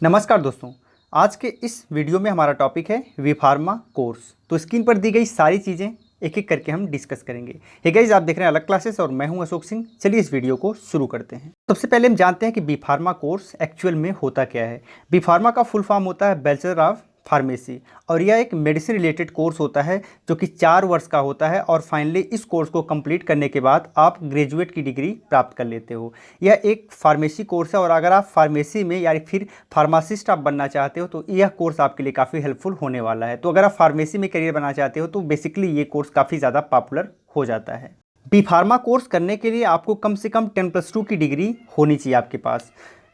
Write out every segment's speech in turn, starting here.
नमस्कार दोस्तों। आज के इस वीडियो में हमारा टॉपिक है बी फार्मा कोर्स। तो स्क्रीन पर दी गई सारी चीज़ें एक एक करके हम डिस्कस करेंगे। हे गाइस, आप देख रहे हैं अलग क्लासेस और मैं हूं अशोक सिंह। चलिए इस वीडियो को शुरू करते हैं। सबसे पहले हम जानते हैं कि बी फार्मा कोर्स एक्चुअल में होता क्या है। बी फार्मा का फुल फॉर्म होता है बैचलर ऑफ फार्मेसी और यह एक मेडिसिन रिलेटेड कोर्स होता है जो कि 4 वर्ष का होता है और फाइनली इस कोर्स को कंप्लीट करने के बाद आप ग्रेजुएट की डिग्री प्राप्त कर लेते हो। यह एक फार्मेसी कोर्स है और अगर आप फार्मेसी में या फिर फार्मासिस्ट आप बनना चाहते हो तो यह कोर्स आपके लिए काफ़ी हेल्पफुल होने वाला है। तो अगर आप फार्मेसी में करियर बनाना चाहते हो तो बेसिकली ये कोर्स काफ़ी ज़्यादा पॉपुलर हो जाता है। बी फार्मा कोर्स करने के लिए आपको कम से कम 10+2 की डिग्री होनी चाहिए आपके पास।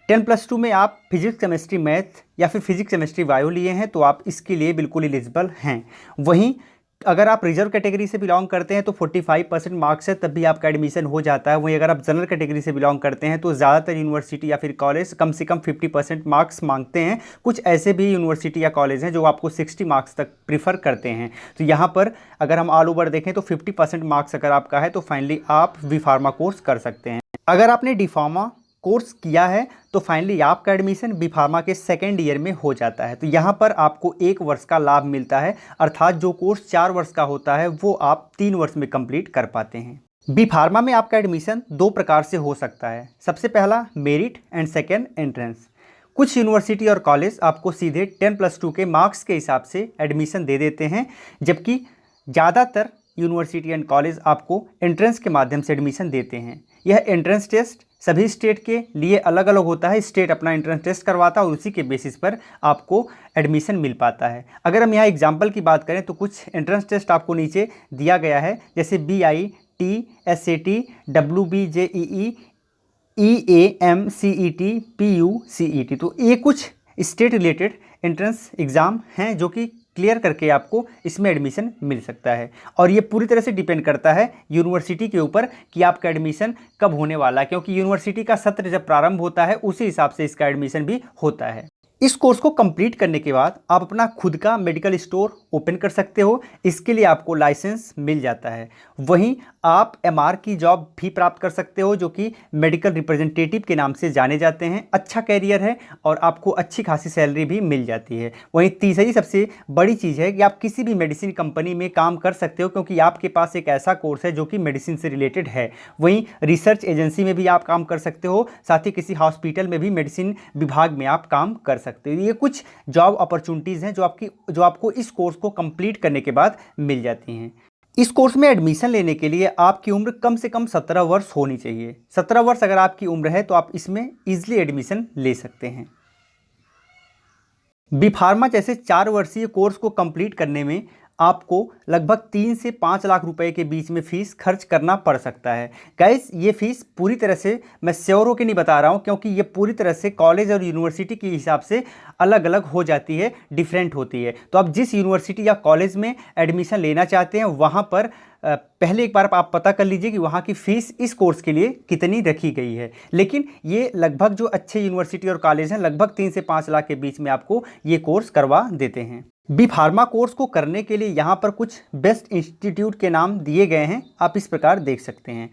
10+2 में आप फिजिक्स केमिस्ट्री मैथ या फिर फिजिक्स केमिस्ट्री बायो लिए हैं तो आप इसके लिए बिल्कुल एलिजिबल हैं। वहीं अगर आप रिजर्व कैटेगरी से बिलोंग करते हैं तो 45% मार्क्स है तब भी आपका एडमिशन हो जाता है। वहीं अगर आप जनरल कैटेगरी से बिलोंग करते हैं तो ज़्यादातर यूनिवर्सिटी या फिर कॉलेज कम से कम 50% मार्क्स मांगते हैं। कुछ ऐसे भी यूनिवर्सिटी या कॉलेज हैं जो आपको 60 मार्क्स तक प्रीफर करते हैं। तो यहाँ पर अगर हम ऑल ओवर देखें तो 50% मार्क्स अगर आपका है तो फाइनली आप बी फार्मा कोर्स कर सकते हैं। अगर आपने डी फार्मा कोर्स किया है तो फाइनली आपका एडमिशन बी फार्मा के सेकेंड ईयर में हो जाता है। तो यहाँ पर आपको 1 वर्ष का लाभ मिलता है, अर्थात जो कोर्स 4 वर्ष का होता है वो आप 3 वर्ष में कंप्लीट कर पाते हैं। बी फार्मा में आपका एडमिशन 2 प्रकार से हो सकता है। सबसे पहला मेरिट एंड सेकेंड एंट्रेंस। कुछ यूनिवर्सिटी और कॉलेज आपको सीधे 10+2 के मार्क्स के हिसाब से एडमिशन दे देते हैं, जबकि ज़्यादातर यूनिवर्सिटी एंड कॉलेज आपको एंट्रेंस के माध्यम से एडमिशन देते हैं। यह एंट्रेंस टेस्ट सभी स्टेट के लिए अलग अलग होता है। स्टेट अपना एंट्रेंस टेस्ट करवाता है और उसी के बेसिस पर आपको एडमिशन मिल पाता है। अगर हम यहाँ एग्जाम्पल की बात करें तो कुछ एंट्रेंस टेस्ट आपको नीचे दिया गया है, जैसे BIT, SAT, WBJEE, EAM, CET, PU, CET। तो ये कुछ स्टेट रिलेटेड एंट्रेंस एग्ज़ाम हैं जो कि क्लियर करके आपको इसमें एडमिशन मिल सकता है। और ये पूरी तरह से डिपेंड करता है यूनिवर्सिटी के ऊपर कि आपका एडमिशन कब होने वाला है, क्योंकि यूनिवर्सिटी का सत्र जब प्रारंभ होता है उसी हिसाब से इसका एडमिशन भी होता है। इस कोर्स को कंप्लीट करने के बाद आप अपना खुद का मेडिकल स्टोर ओपन कर सकते हो। इसके लिए आपको लाइसेंस मिल जाता है। वहीं आप MR की जॉब भी प्राप्त कर सकते हो जो कि मेडिकल रिप्रेजेंटेटिव के नाम से जाने जाते हैं। अच्छा कैरियर है और आपको अच्छी खासी सैलरी भी मिल जाती है। वहीं तीसरी सबसे बड़ी चीज़ है कि आप किसी भी मेडिसिन कंपनी में काम कर सकते हो, क्योंकि आपके पास एक ऐसा कोर्स है जो कि मेडिसिन से रिलेटेड है। वहीं रिसर्च एजेंसी में भी आप काम कर सकते हो, साथ ही किसी हॉस्पिटल में भी मेडिसिन विभाग में आप काम कर सकते हो। ये कुछ जॉब अपॉर्चुनिटीज़ हैं जो आपको इस कोर्स को कंप्लीट करने के बाद मिल जाती हैं। इस कोर्स में एडमिशन लेने के लिए आपकी उम्र कम से कम 17 वर्ष होनी चाहिए। 17 वर्ष अगर आपकी उम्र है तो आप इसमें ईजिली एडमिशन ले सकते हैं। बी फार्मा जैसे 4 वर्षीय कोर्स को कंप्लीट करने में आपको लगभग 3 से 5 लाख रुपए के बीच में फ़ीस खर्च करना पड़ सकता है। गाइस, ये फ़ीस पूरी तरह से मैं श्योर होकर नहीं बता रहा हूँ, क्योंकि ये पूरी तरह से कॉलेज और यूनिवर्सिटी के हिसाब से अलग अलग हो जाती है, डिफरेंट होती है। तो आप जिस यूनिवर्सिटी या कॉलेज में एडमिशन लेना चाहते हैं वहाँ पर पहले एक बार आप पता कर लीजिए कि वहाँ की फ़ीस इस कोर्स के लिए कितनी रखी गई है। लेकिन ये लगभग जो अच्छे यूनिवर्सिटी और कॉलेज हैं लगभग 3 से 5 लाख के बीच में आपको ये कोर्स करवा देते हैं। बी फार्मा कोर्स को करने के लिए यहाँ पर कुछ बेस्ट इंस्टीट्यूट के नाम दिए गए हैं, आप इस प्रकार देख सकते हैं।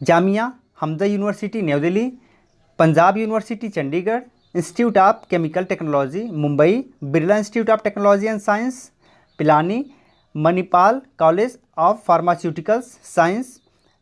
Jamia Hamza university new Delhi, Punjab university Chandigarh, institute of chemical technology Mumbai, Birla institute of technology and science Pilani, Manipal college of pharmaceuticals science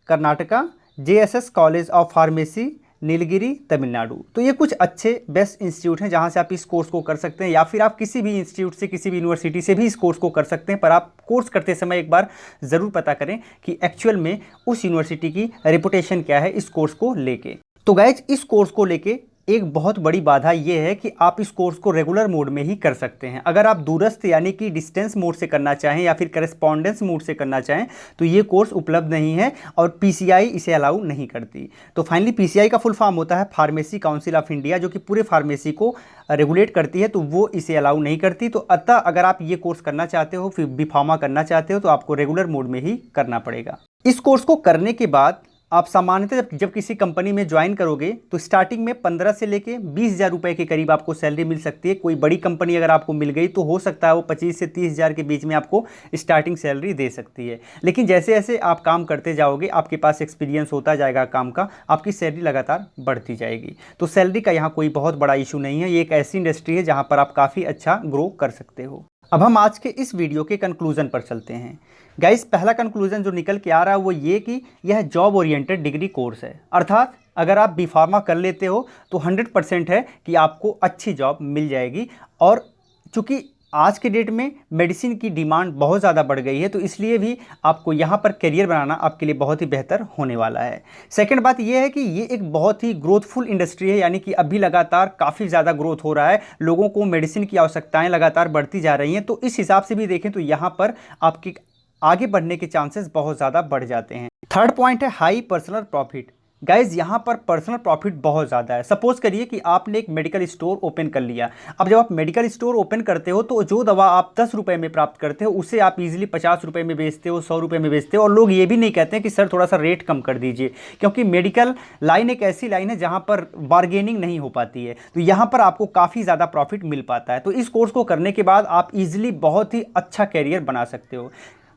Karnataka, JSS college of pharmacy Nilgiri Tamil Nadu. तो ये कुछ अच्छे बेस्ट इंस्टीट्यूट हैं जहां से आप इस कोर्स को कर सकते हैं, या फिर आप किसी भी इंस्टीट्यूट से किसी भी यूनिवर्सिटी से भी इस कोर्स को कर सकते हैं। पर आप कोर्स करते समय एक बार ज़रूर पता करें कि एक्चुअल में उस यूनिवर्सिटी की रेपुटेशन क्या है इस कोर्स को लेके। तो गाइज, इस कोर्स को लेके एक बहुत बड़ी बाधा ये है कि आप इस कोर्स को रेगुलर मोड में ही कर सकते हैं। अगर आप दूरस्थ यानी कि डिस्टेंस मोड से करना चाहें या फिर करेस्पॉन्डेंस मोड से करना चाहें तो ये कोर्स उपलब्ध नहीं है और PCI इसे अलाउ नहीं करती। तो फाइनली PCI का फुल फॉर्म होता है फार्मेसी काउंसिल ऑफ इंडिया, जो कि पूरे फार्मेसी को रेगुलेट करती है, तो वो इसे अलाउ नहीं करती। तो अतः अगर आप ये कोर्स करना चाहते हो, फिर बी फार्मा करना चाहते हो, तो आपको रेगुलर मोड में ही करना पड़ेगा। इस कोर्स को करने के बाद आप सामान्यतः जब किसी कंपनी में ज्वाइन करोगे तो स्टार्टिंग में 15 से लेके 20,000 रुपये के करीब आपको सैलरी मिल सकती है। कोई बड़ी कंपनी अगर आपको मिल गई तो हो सकता है वो 25 से 30,000 के बीच में आपको स्टार्टिंग सैलरी दे सकती है। लेकिन जैसे जैसे आप काम करते जाओगे, आपके पास एक्सपीरियंस होता जाएगा काम का, आपकी सैलरी लगातार बढ़ती जाएगी। तो सैलरी का यहाँ कोई बहुत बड़ा इशू नहीं है। ये एक ऐसी इंडस्ट्री है जहाँ पर आप काफ़ी अच्छा ग्रो कर सकते हो। अब हम आज के इस वीडियो के कंक्लूजन पर चलते हैं। गाइस, पहला कंक्लूजन जो निकल के आ रहा है वो ये कि यह जॉब ओरिएंटेड डिग्री कोर्स है। अर्थात अगर आप बी फार्मा कर लेते हो तो 100% है कि आपको अच्छी जॉब मिल जाएगी। और चूँकि आज के डेट में मेडिसिन की डिमांड बहुत ज़्यादा बढ़ गई है, तो इसलिए भी आपको यहाँ पर करियर बनाना आपके लिए बहुत ही बेहतर होने वाला है। सेकंड बात यह है कि ये एक बहुत ही ग्रोथफुल इंडस्ट्री है, यानी कि अभी लगातार काफ़ी ज़्यादा ग्रोथ हो रहा है, लोगों को मेडिसिन की आवश्यकताएं लगातार बढ़ती जा रही हैं। तो इस हिसाब से भी देखें तो यहाँ पर आपके आगे बढ़ने के चांसेस बहुत ज़्यादा बढ़ जाते हैं। थर्ड पॉइंट है हाई पर्सनल प्रॉफिट। गाइज, यहाँ पर पर्सनल प्रॉफिट बहुत ज़्यादा है। सपोज करिए कि आपने एक मेडिकल स्टोर ओपन कर लिया। अब जब आप मेडिकल स्टोर ओपन करते हो तो जो दवा आप 10 रुपये में प्राप्त करते हो उसे आप इजीली 50 रुपये में बेचते हो, 100 रुपये में बेचते हो। और लोग ये भी नहीं कहते हैं कि सर थोड़ा सा रेट कम कर दीजिए, क्योंकि मेडिकल लाइन एक ऐसी लाइन है जहाँ पर बार्गेनिंग नहीं हो पाती है। तो यहाँ पर आपको काफ़ी ज़्यादा प्रॉफिट मिल पाता है। तो इस कोर्स को करने के बाद आप ईजिली बहुत ही अच्छा कैरियर बना सकते हो।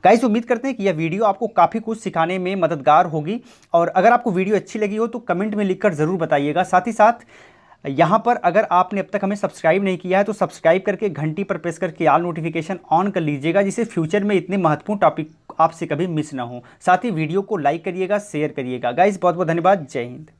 गाइस, उम्मीद करते हैं कि यह वीडियो आपको काफ़ी कुछ सिखाने में मददगार होगी। और अगर आपको वीडियो अच्छी लगी हो तो कमेंट में लिखकर ज़रूर बताइएगा। साथ ही साथ यहाँ पर अगर आपने अब तक हमें सब्सक्राइब नहीं किया है तो सब्सक्राइब करके घंटी पर प्रेस करके ऑल नोटिफिकेशन ऑन कर लीजिएगा, जिससे फ्यूचर में इतने महत्वपूर्ण टॉपिक आपसे कभी मिस ना हो। साथ ही वीडियो को लाइक करिएगा, शेयर करिएगा। गाइस, बहुत बहुत धन्यवाद। जय हिंद।